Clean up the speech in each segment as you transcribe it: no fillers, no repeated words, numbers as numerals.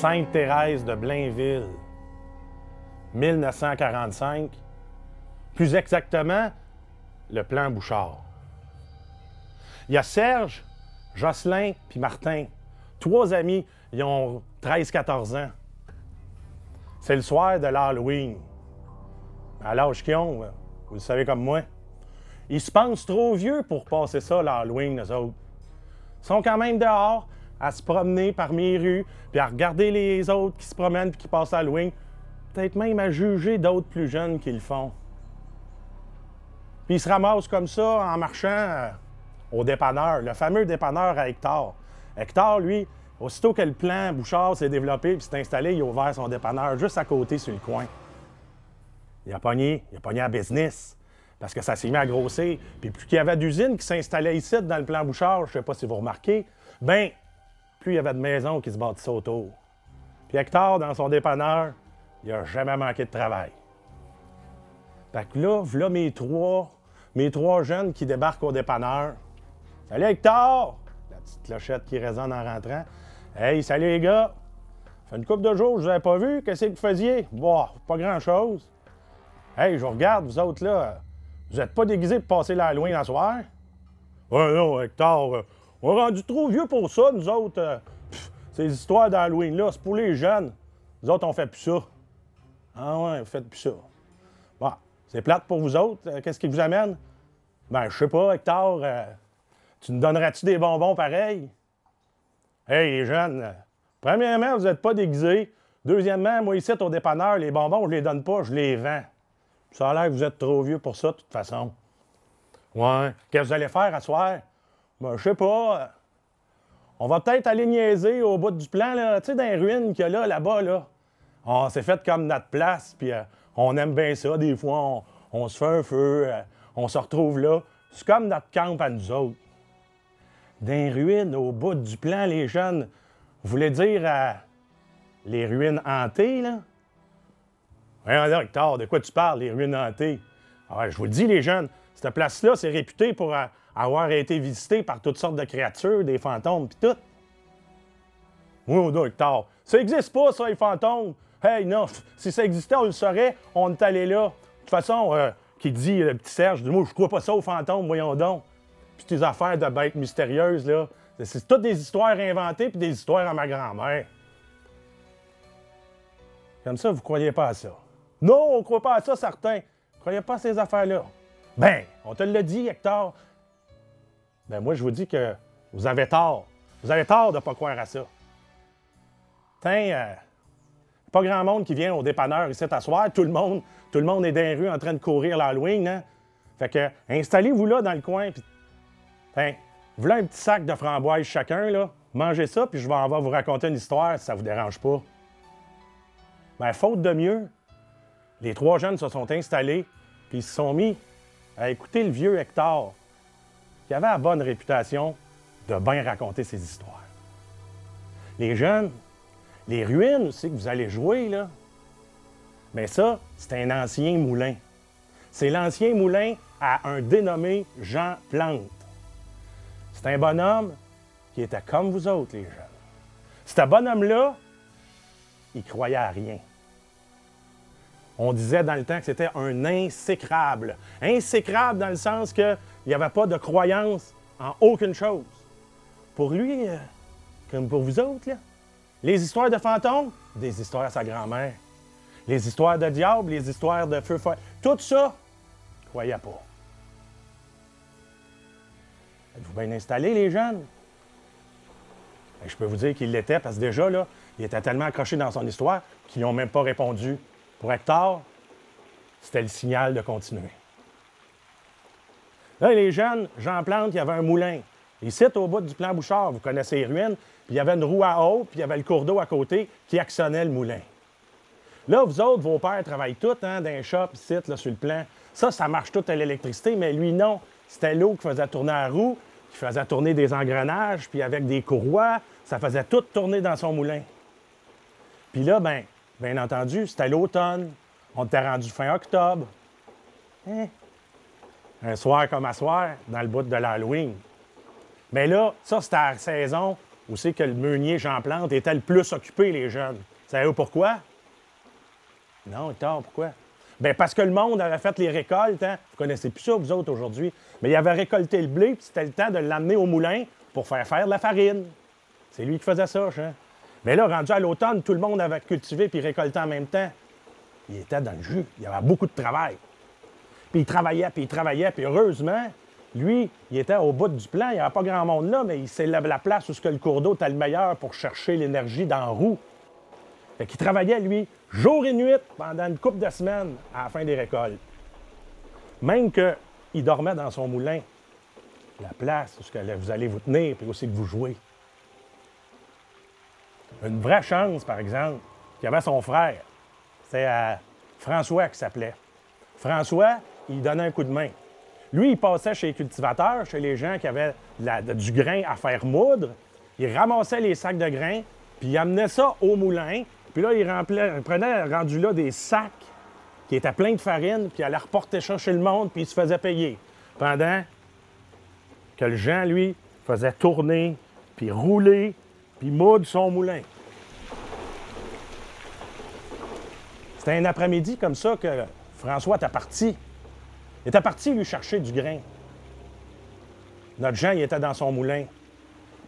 Sainte-Thérèse de Blainville, 1945. Plus exactement, le plan Bouchard. Il y a Serge, Jocelyn puis Martin, 3 amis, ils ont 13-14 ans. C'est le soir de l'Halloween. À l'âge qu'ils ont, vous le savez comme moi. Ils se pensent trop vieux pour passer ça, l'Halloween, eux autres. Ils sont quand même dehors, à se promener parmi les rues, puis à regarder les autres qui se promènent puis qui passent l'Halloween. Peut-être même à juger d'autres plus jeunes qui le font. Puis ils se ramassent comme ça en marchant au dépanneur, le fameux dépanneur à Hector. Hector, lui, aussitôt que le plan Bouchard s'est développé puis s'est installé, il a ouvert son dépanneur juste à côté sur le coin. Il a pogné à business parce que ça s'est mis à grossir. Puis plus qu'il y avait d'usines qui s'installaient ici dans le plan Bouchard, je ne sais pas si vous remarquez, bien, plus il y avait de maisons qui se bâtissaient autour. Puis Hector, dans son dépanneur, il n'a jamais manqué de travail. Fait que là, voilà mes trois jeunes qui débarquent au dépanneur. « Salut Hector! » La petite clochette qui résonne en rentrant. « Hey, salut les gars! Ça fait une couple de jours que je vous avais pas vu. Qu'est-ce que vous faisiez? »« Bon, pas grand-chose. »« Hey, je vous regarde, vous autres là, vous n'êtes pas déguisés pour passer l'Halloween à soir? »« Ouais, non, Hector, on est rendu trop vieux pour ça, nous autres. Ces histoires d'Halloween là, c'est pour les jeunes. Nous autres, on fait plus ça. »« Ah ouais, vous faites plus ça. » Bon, c'est plate pour vous autres. Qu'est-ce qui vous amène? Ben, je sais pas, Hector. Tu nous donnerais-tu des bonbons pareils? Hey, les jeunes, premièrement, vous n'êtes pas déguisés. Deuxièmement, moi, ici, au dépanneur, les bonbons, je les donne pas, je les vends. Ça a l'air que vous êtes trop vieux pour ça, de toute façon. Ouais. Qu'est-ce que vous allez faire à soir? Ben, je sais pas. On va peut-être aller niaiser au bout du plan, là. Tu sais, dans les ruines qu'il y a là-bas, là. On s'est fait comme notre place, puis on aime bien ça. Des fois, on se fait un feu, on se retrouve là. C'est comme notre camp à nous autres. Dans les ruines, au bout du plan, les jeunes, vous voulez dire les ruines hantées, là? Voyons là, Hector, de quoi tu parles, les ruines hantées? Ah, je vous le dis, les jeunes, cette place-là, c'est réputé pour avoir été visitée par toutes sortes de créatures, des fantômes, pis tout. Oui, non, Hector, ça n'existe pas, ça, les fantômes. Hey, non, si ça existait, on le saurait, on est allé là. De toute façon, qui dit le petit Serge, moi, je crois pas ça aux fantômes, voyons donc. Puis tes affaires de bêtes mystérieuses, là, c'est toutes des histoires inventées puis des histoires à ma grand-mère. Comme ça, vous croyez pas à ça? Non, on croit pas à ça, certains. Vous croyez pas à ces affaires-là? Ben, on te l'a dit, Hector. Ben, moi, je vous dis que vous avez tort. Vous avez tort de pas croire à ça. Tiens, pas grand monde qui vient au dépanneur ici t'asseoir. Tout le monde est dans les rues en train de courir l'Halloween, hein? Fait que, installez-vous là dans le coin, puis tiens, voilà un petit sac de framboises chacun, là. Mangez ça, puis je vais vous raconter une histoire si ça vous dérange pas. Ben, faute de mieux, les 3 jeunes se sont installés, puis ils se sont mis à écouter le vieux Hector, qui avait la bonne réputation de bien raconter ses histoires. Les jeunes, les ruines aussi que vous allez jouer, là, mais ça, c'est un ancien moulin. C'est l'ancien moulin à un dénommé Jean Plante. C'est un bonhomme qui était comme vous autres, les jeunes. Ce bonhomme-là, il croyait à rien. On disait dans le temps que c'était un insécrable. Insécrable dans le sens qu'il n'y avait pas de croyance en aucune chose. Pour lui, comme pour vous autres, là, les histoires de fantômes, des histoires à sa grand-mère. Les histoires de diable, les histoires de feu, tout ça, il ne croyait pas. Êtes-vous bien installés, les jeunes? Bien, je peux vous dire qu'il l'était, parce que déjà, là, il était tellement accroché dans son histoire qu'ils n'ont même pas répondu. Pour Hector, c'était le signal de continuer. Là, les jeunes, Jean Plante, il y avait un moulin. Ici, au bout du plan Bouchard, vous connaissez les ruines, puis il y avait une roue à eau, puis il y avait le cours d'eau à côté qui actionnait le moulin. Là, vous autres, vos pères travaillent tous dans un shop ici, là, sur le plan. Ça marche tout à l'électricité, mais lui, non. C'était l'eau qui faisait tourner la roue, qui faisait tourner des engrenages, puis avec des courroies, ça faisait tout tourner dans son moulin. Puis là, bien entendu, c'était l'automne. On était rendu fin octobre. Hein? Un soir comme à soir, dans le bout de l'Halloween. Mais là, ça, c'était la saison où c'est que le meunier Jean Plante était le plus occupé, les jeunes. Savez-vous pourquoi? Non, tard, pourquoi? Bien, parce que le monde avait fait les récoltes, hein? Vous connaissez plus ça, vous autres, aujourd'hui. Mais il avait récolté le blé, puis c'était le temps de l'amener au moulin pour faire de la farine. C'est lui qui faisait ça, hein? Mais là, rendu à l'automne, tout le monde avait cultivé puis récolté en même temps. Il était dans le jus. Il y avait beaucoup de travail. Puis il travaillait, puis heureusement, lui, il était au bout du plan. Il n'y avait pas grand monde là, mais c'est la place où le cours d'eau était le meilleur pour chercher l'énergie dans la roue. Fait qu'il travaillait, lui, jour et nuit, pendant une couple de semaines, à la fin des récoltes. Même qu'il dormait dans son moulin, la place où vous allez vous tenir, puis aussi que vous jouez. Une vraie chance, par exemple, qu'il y avait son frère. C'était François qui s'appelait. François, il donnait un coup de main. Lui, il passait chez les cultivateurs, chez les gens qui avaient du grain à faire moudre. Il ramassait les sacs de grains, puis il amenait ça au moulin. Puis là, il prenait, rendu là, des sacs qui étaient pleins de farine, puis il allait reporter ça chez le monde, puis il se faisait payer. Pendant que le Jean, lui, faisait tourner, puis rouler, puis moudre son moulin. C'était un après-midi comme ça que François était parti. Il était parti lui chercher du grain. Notre Jean, il était dans son moulin.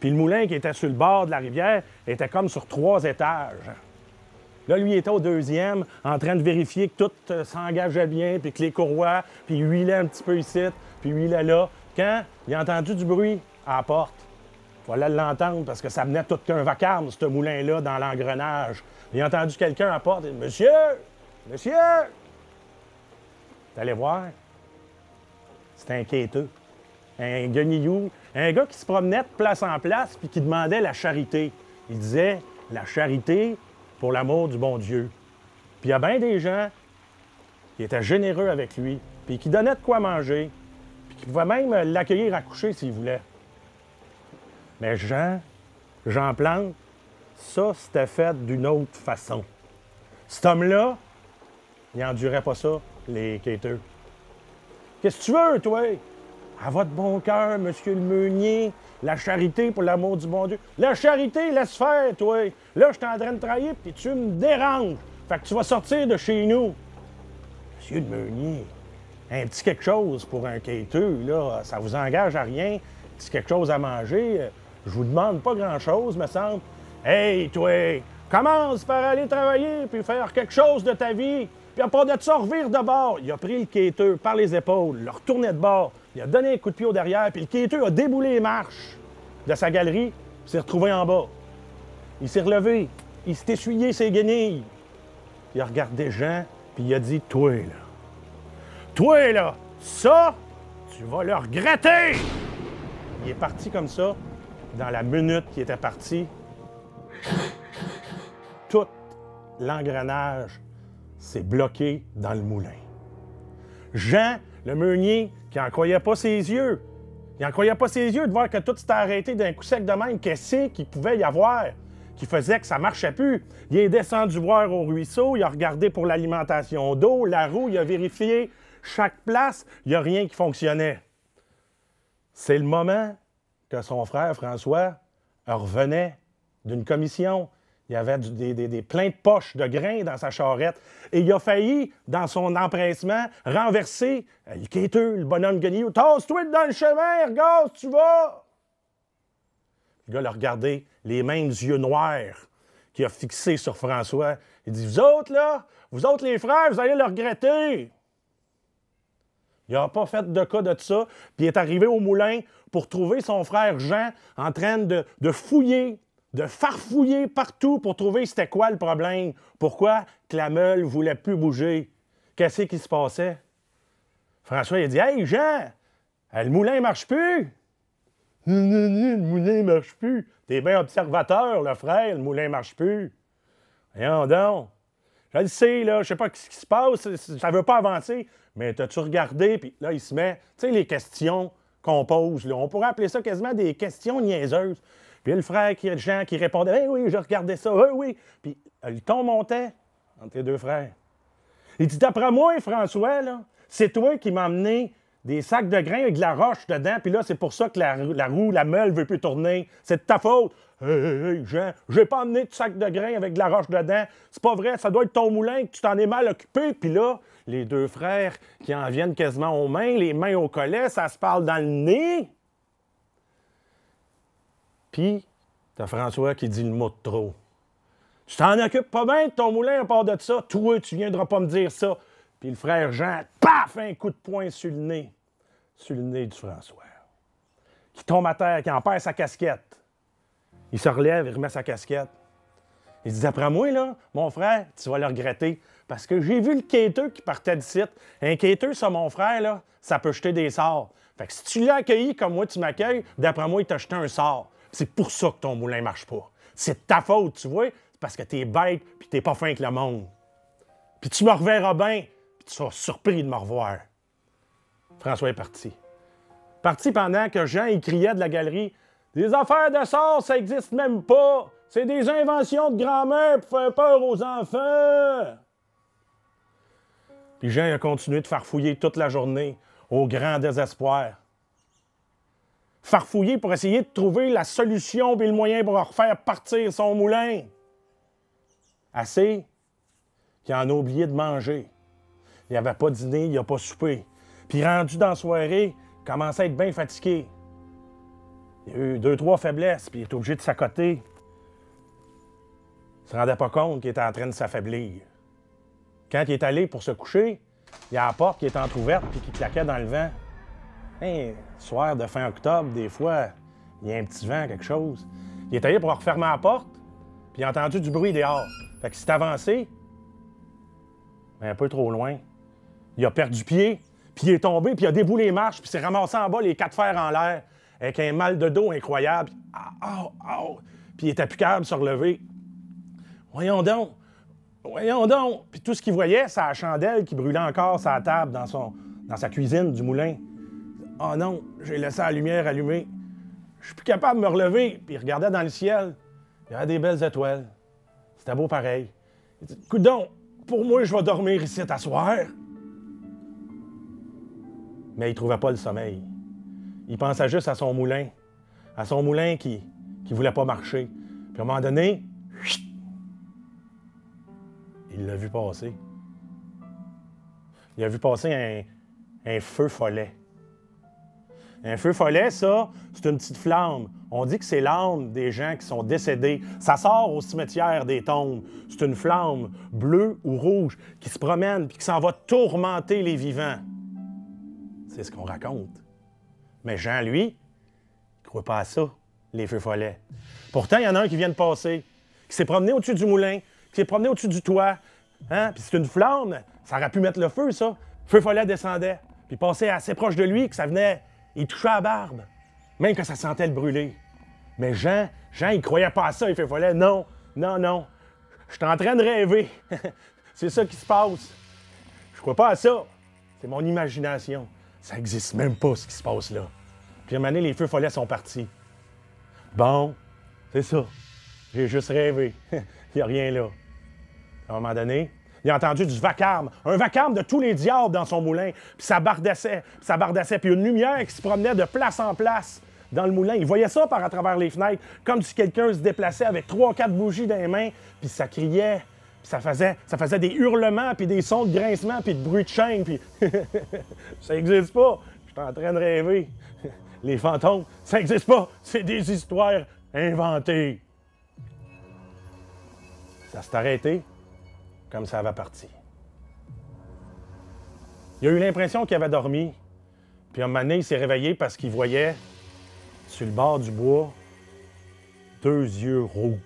Puis le moulin qui était sur le bord de la rivière était comme sur 3 étages. Là, lui, il était au 2e, en train de vérifier que tout s'engageait bien, puis que les courroies, puis il huilait un petit peu ici, puis il huilait là. Quand il a entendu du bruit à la porte, il fallait l'entendre parce que ça venait tout qu'un vacarme, ce moulin-là, dans l'engrenage. Il a entendu quelqu'un à la porte. « Monsieur! Monsieur! » T'allais voir. C'était un quêteux, un guenillou, un gars qui se promenait de place en place puis qui demandait la charité. Il disait « La charité pour l'amour du bon Dieu. » Puis il y a bien des gens qui étaient généreux avec lui, puis qui donnaient de quoi manger, puis qui pouvaient même l'accueillir à coucher s'il voulait. Mais Jean Plante, ça, c'était fait d'une autre façon. Cet homme-là, il n'endurait pas ça, les quêteux. Qu'est-ce que tu veux, toi? À votre bon cœur, monsieur le meunier, la charité pour l'amour du bon Dieu. La charité, laisse faire, toi. Là, je suis en train de travailler, puis tu me déranges. Fait que tu vas sortir de chez nous. Monsieur le meunier, un petit quelque chose pour un quêteux, là, ça vous engage à rien. Un petit quelque chose à manger. Je vous demande pas grand-chose, me semble. Hey, toi, commence par aller travailler puis faire quelque chose de ta vie. Puis à part de ça, revire de bord. Il a pris le quêteux par les épaules, le retourné de bord. Il a donné un coup de pied au derrière, puis le quêteux a déboulé les marches de sa galerie, puis s'est retrouvé en bas. Il s'est relevé, il s'est essuyé ses guenilles. Il a regardé Jean, puis il a dit « Toi, là, ça, tu vas le regretter! » Il est parti comme ça. Dans la minute qu'il était parti, tout l'engrenage s'est bloqué dans le moulin. Jean, le meunier, qui n'en croyait pas ses yeux, il n'en croyait pas ses yeux de voir que tout s'était arrêté d'un coup sec de même. Qu'est-ce qu'il pouvait y avoir qui faisait que ça ne marchait plus? Il est descendu voir au ruisseau, il a regardé pour l'alimentation d'eau, la roue, il a vérifié chaque place, il n'y a rien qui fonctionnait. C'est le moment que son frère François revenait d'une commission. Il y avait plein de poches de grains dans sa charrette. Et il a failli, dans son empressement, renverser le quêteux, le bonhomme guenillou. « Tasse-toi dans le chemin, regarde, tu vas! » Le gars l'a regardé, les mêmes yeux noirs qu'il a fixés sur François. Il dit « Vous autres, là, vous autres les frères, vous allez le regretter! » Il n'a pas fait de cas de ça, puis il est arrivé au moulin pour trouver son frère Jean en train de fouiller, de farfouiller partout pour trouver c'était quoi le problème. Pourquoi que la meule ne voulait plus bouger? Qu'est-ce qui se passait? François il a dit « Hey Jean, le moulin ne marche plus! » « Le moulin ne marche plus. T'es bien observateur, le frère, le moulin ne marche plus. » Voyons donc. Je le sais, là, je sais pas ce qui se passe, ça ne veut pas avancer. Mais t'as-tu regardé? Puis là, il se met, tu sais, les questions qu'on pose, là, on pourrait appeler ça quasiment des questions niaiseuses. Puis le frère Jean qui répondait, « oui, je regardais ça, oui. » Puis le ton montait entre les deux frères. Il dit, « D'après moi, François, là, c'est toi qui m'as amené des sacs de grains avec de la roche dedans, puis là, c'est pour ça que la roue, la meule veut plus tourner. C'est de ta faute. Hey, Jean, j'ai pas emmené de sac de grains avec de la roche dedans. C'est pas vrai, ça doit être ton moulin, que tu t'en es mal occupé. Puis là, les deux frères qui en viennent quasiment aux mains, les mains au collet, ça se parle dans le nez. Puis, t'as François qui dit le mot de trop. Tu t'en occupes pas bien de ton moulin à part de ça. Toi, tu viendras pas me dire ça. Puis le frère Jean, paf, un coup de poing sur le nez du François, qui tombe à terre, qui en perd sa casquette. Il se relève, il remet sa casquette. Il dit, d'après moi, là, mon frère, tu vas le regretter, parce que j'ai vu le quêteux qui partait d'ici. Un quêteux, ça, mon frère, là, ça peut jeter des sorts. Fait que si tu l'as accueilli comme moi, tu m'accueilles, d'après moi, il t'a jeté un sort. C'est pour ça que ton moulin marche pas. C'est de ta faute, tu vois, c'est parce que t'es bête puis t'es pas fin avec le monde. Puis tu me reverras bien, puis tu seras surpris de me revoir. François est parti. Parti pendant que Jean, il criait de la galerie, « Des affaires de sorts, ça existe même pas! C'est des inventions de grand-mère pour faire peur aux enfants! » Puis Jean a continué de farfouiller toute la journée, au grand désespoir. Farfouiller pour essayer de trouver la solution et le moyen pour refaire partir son moulin. Assez qu'il en a oublié de manger. Il n'avait pas dîné, il n'a pas soupé. Puis rendu dans la soirée, il commençait à être bien fatigué. Il a eu 2-3 faiblesses, puis il est obligé de s'accoter. Il ne se rendait pas compte qu'il était en train de s'affaiblir. Quand il est allé pour se coucher, il y a la porte qui est entrouverte puis qui claquait dans le vent. Hey, soir de fin octobre, des fois, il y a un petit vent, quelque chose. Il est allé pour refermer la porte, puis il a entendu du bruit dehors. Fait qu'il s'est avancé, mais un peu trop loin. Il a perdu pied, puis il est tombé, puis il a déboulé les marches, puis il s'est ramassé en bas, les 4 fers en l'air, avec un mal de dos incroyable. Puis il était plus capable de se relever. Voyons donc! Puis tout ce qu'il voyait, c'est la chandelle qui brûlait encore sa table dans sa cuisine du moulin. Oh non, j'ai laissé la lumière allumée. Je suis plus capable de me relever. Puis il regardait dans le ciel. Il y avait des belles étoiles. C'était beau pareil. Il dit, coudonc, pour moi, je vais dormir ici à soir. Mais il trouvait pas le sommeil. Il pensait juste à son moulin. À son moulin qui voulait pas marcher. Puis à un moment donné, il l'a vu passer. Il a vu passer un feu follet. Un feu follet, ça, c'est une petite flamme. On dit que c'est l'âme des gens qui sont décédés. Ça sort au cimetière des tombes. C'est une flamme bleue ou rouge qui se promène puis qui s'en va tourmenter les vivants. C'est ce qu'on raconte. Mais Jean, lui, il ne croit pas à ça, les feux follets. Pourtant, il y en a un qui vient de passer, qui s'est promené au-dessus du moulin, qui s'est promené au-dessus du toit. Hein? Puis c'est une flamme, ça aurait pu mettre le feu, ça. Le feu follet descendait, puis passait assez proche de lui que ça venait, il touchait à la barbe, même que ça sentait le brûler. Mais Jean, il croyait pas à ça, les feux follets. Non. Je suis en train de rêver. C'est ça qui se passe. Je crois pas à ça. C'est mon imagination. Ça existe même pas, ce qui se passe là. Puis à un moment donné, les feux follets sont partis. Bon, c'est ça. J'ai juste rêvé. Il n'y a rien là. À un moment donné, il a entendu du vacarme. Un vacarme de tous les diables dans son moulin. Puis ça bardassait. Puis une lumière qui se promenait de place en place dans le moulin. Il voyait ça par à travers les fenêtres, comme si quelqu'un se déplaçait avec 3-4 bougies dans les mains. Puis ça criait. Puis ça faisait des hurlements, puis des sons de grincement, puis de bruit de chaîne. Puis ça n'existe pas. Je suis en train de rêver. Les fantômes, ça n'existe pas. C'est des histoires inventées. Ça s'est arrêté comme ça avait parti. Il a eu l'impression qu'il avait dormi. Puis à un moment donné, il s'est réveillé parce qu'il voyait, sur le bord du bois, 2 yeux rouges.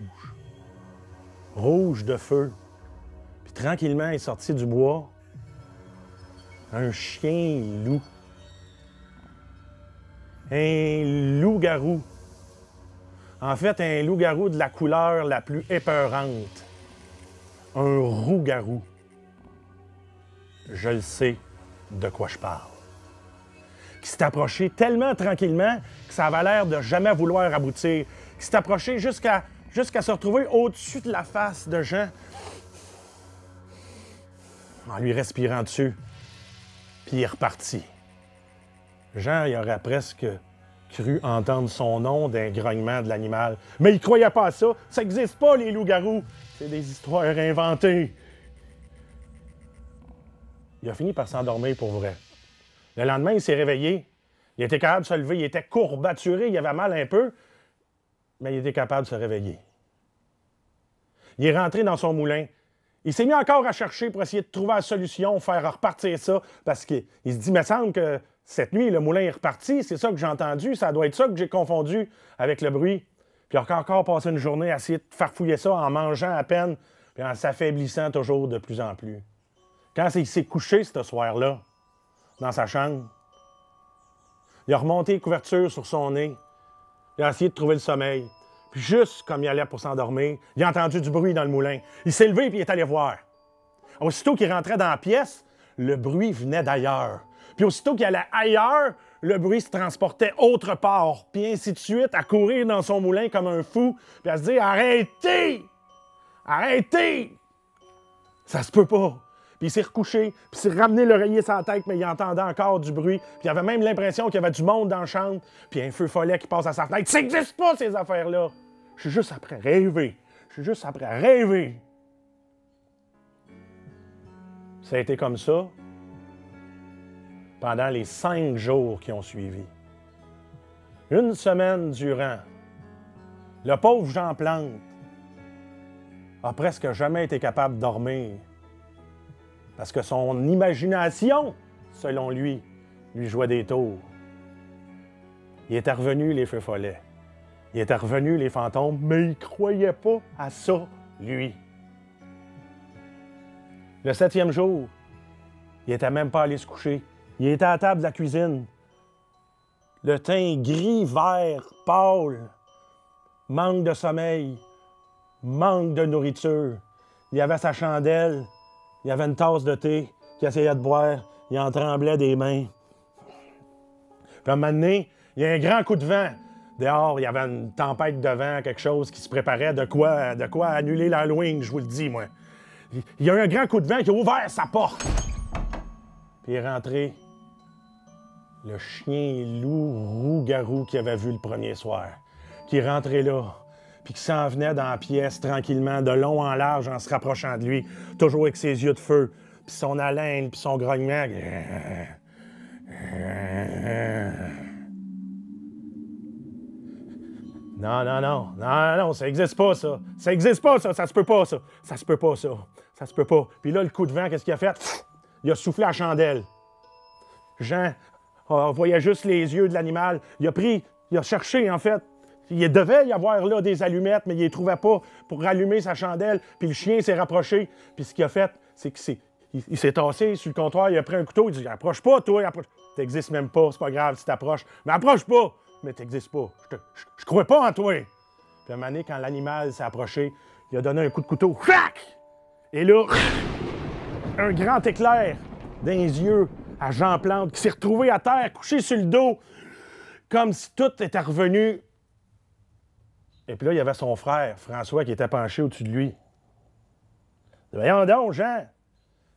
Rouges de feu. Puis tranquillement, il est sorti du bois. Un chien loup. Un loup-garou. En fait, un loup-garou de la couleur la plus épeurante. Un roux-garou. Je le sais de quoi je parle. Qui s'est approché tellement tranquillement que ça avait l'air de jamais vouloir aboutir. Qui s'est approché jusqu'à se retrouver au-dessus de la face de Jean, en lui respirant dessus. Puis il est reparti. Jean, il aurait presque cru entendre son nom d'un grognement de l'animal. Mais il croyait pas à ça. Ça n'existe pas, les loups-garous. C'est des histoires inventées. Il a fini par s'endormir pour vrai. Le lendemain, il s'est réveillé. Il était capable de se lever. Il était courbaturé. Il avait mal un peu. Mais il était capable de se réveiller. Il est rentré dans son moulin. Il s'est mis encore à chercher pour essayer de trouver la solution, faire repartir ça, parce qu'il se dit, il me semble que cette nuit, le moulin est reparti, c'est ça que j'ai entendu, ça doit être ça que j'ai confondu avec le bruit. Puis il a encore passé une journée à essayer de farfouiller ça en mangeant à peine, puis en s'affaiblissant toujours de plus en plus. Quand il s'est couché ce soir-là, dans sa chambre, il a remonté les couvertures sur son nez, il a essayé de trouver le sommeil. Puis juste comme il allait pour s'endormir, il a entendu du bruit dans le moulin. Il s'est levé et il est allé voir. Aussitôt qu'il rentrait dans la pièce, le bruit venait d'ailleurs. Puis aussitôt qu'il allait ailleurs, le bruit se transportait autre part. Puis ainsi de suite, à courir dans son moulin comme un fou, puis à se dire « Arrêtez! Arrêtez! » Ça se peut pas. Puis il s'est recouché, puis il s'est ramené l'oreiller sur la tête, mais il entendait encore du bruit. Puis il avait même l'impression qu'il y avait du monde dans la chambre, puis un feu follet qui passe à sa fenêtre. Ça n'existe pas, ces affaires-là! Je suis juste après rêver. Je suis juste après rêver. Ça a été comme ça pendant les 5 jours qui ont suivi. Une semaine durant, le pauvre Jean Plante a presque jamais été capable de dormir parce que son imagination, selon lui jouait des tours. Il était revenu les feux follets. Il était revenu les fantômes, mais il ne croyait pas à ça, lui. Le 7e jour, il n'était même pas allé se coucher. Il était à la table de la cuisine. Le teint gris, vert, pâle. Manque de sommeil. Manque de nourriture. Il avait sa chandelle. Il avait une tasse de thé qu'il essayait de boire. Il en tremblait des mains. Puis à un moment donné, il y a un grand coup de vent. Dehors, il y avait une tempête de vent, quelque chose qui se préparait, de quoi annuler l'Halloween, je vous le dis, moi. Il y a eu un grand coup de vent qui a ouvert sa porte. Puis il est rentré le chien loup-garou qu'il avait vu le premier soir, qui est rentré là, puis qui s'en venait dans la pièce tranquillement, de long en large, en se rapprochant de lui, toujours avec ses yeux de feu, puis son haleine, puis son grognement. Non, ça existe pas, ça. Ça existe pas, ça se peut pas, ça. Ça se peut pas, ça. Ça se peut pas. Puis là, le coup de vent, qu'est-ce qu'il a fait? Il a soufflé la chandelle. Jean voyait juste les yeux de l'animal. Il a cherché, en fait. Il devait y avoir là des allumettes, mais il les trouvait pas pour rallumer sa chandelle. Puis le chien s'est rapproché. Puis ce qu'il a fait, c'est qu'il s'est tassé sur le comptoir, il a pris un couteau, il dit « Approche pas, toi, approche. T'existes même pas, c'est pas grave si t'approches. Mais approche pas! Mais t'existes pas. Je crois pas en toi. » Puis à un moment donné, quand l'animal s'est approché, il a donné un coup de couteau. Crac! Et là, un grand éclair dans les yeux à Jean Plante qui s'est retrouvé à terre, couché sur le dos, comme si tout était revenu. Et puis là, il y avait son frère, François, qui était penché au-dessus de lui. Il dit, voyons donc, Jean,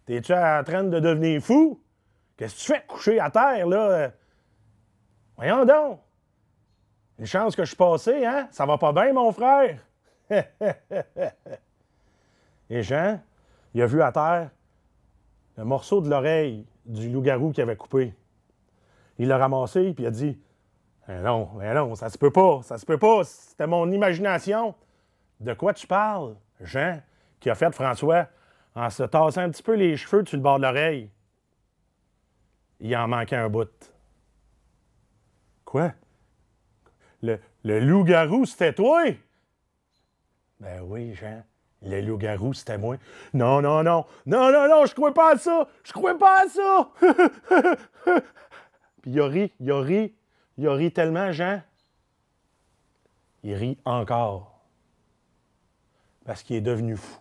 t'es-tu en train de devenir fou? Qu'est-ce que tu fais couché à terre, là? Voyons donc. Une chance que je suis passé, hein? Ça va pas bien, mon frère? Et Jean, il a vu à terre le morceau de l'oreille du loup-garou qu'il avait coupé. Il l'a ramassé, puis il a dit « non, ça se peut pas, c'était mon imagination. » De quoi tu parles, Jean, qui a fait François en se tassant un petit peu les cheveux sur le bord de l'oreille? Il en manquait un bout. Quoi? Le loup-garou, c'était toi? Ben oui, Jean. Le loup-garou, c'était moi. Non, je crois pas à ça! Je crois pas à ça! Puis il a ri tellement, Jean. Il rit encore. Parce qu'il est devenu fou.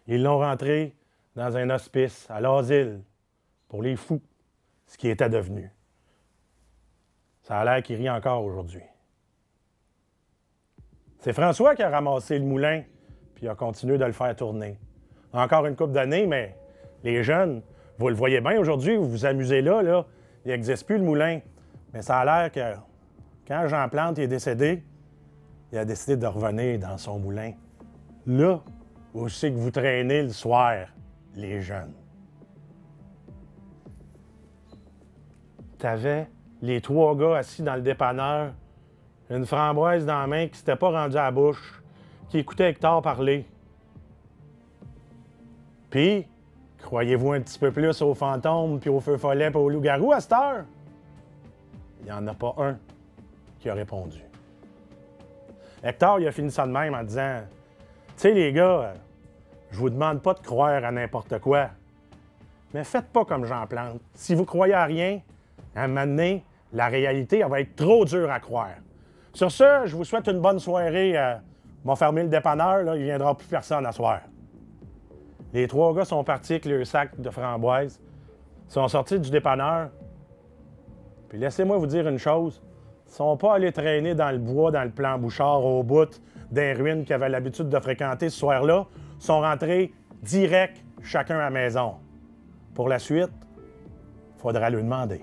Ils l'ont rentré dans un hospice, à l'asile, pour les fous, ce qui était devenu. Ça a l'air qu'il rit encore aujourd'hui. C'est François qui a ramassé le moulin, puis il a continué de le faire tourner. Encore une couple d'années, mais les jeunes, vous le voyez bien aujourd'hui, vous vous amusez là, il n'existe plus le moulin. Mais ça a l'air que quand Jean Plante est décédé, il a décidé de revenir dans son moulin. Là où c'est que vous traînez le soir, les jeunes. T'avais les 3 gars assis dans le dépanneur, une framboise dans la main qui s'était pas rendue à la bouche, qui écoutait Hector parler. Puis, croyez-vous un petit peu plus aux fantômes, puis aux feux follets, puis aux loups-garous à cette heure? Il n'y en a pas un qui a répondu. Hector, il a fini ça de même en disant, « Tu sais, les gars, je vous demande pas de croire à n'importe quoi, mais faites pas comme Jean Plante. Si vous croyez à rien, à un moment donné, la réalité, elle va être trop dure à croire. Sur ce, je vous souhaite une bonne soirée. M'ont fermé le dépanneur, là, il ne viendra plus personne à soir. » Les 3 gars sont partis avec leur sac de framboises, sont sortis du dépanneur. Puis laissez-moi vous dire une chose, ils ne sont pas allés traîner dans le bois, dans le plan Bouchard, au bout des ruines qu'ils avaient l'habitude de fréquenter ce soir-là. Ils sont rentrés direct, chacun à la maison. Pour la suite, il faudra lui demander.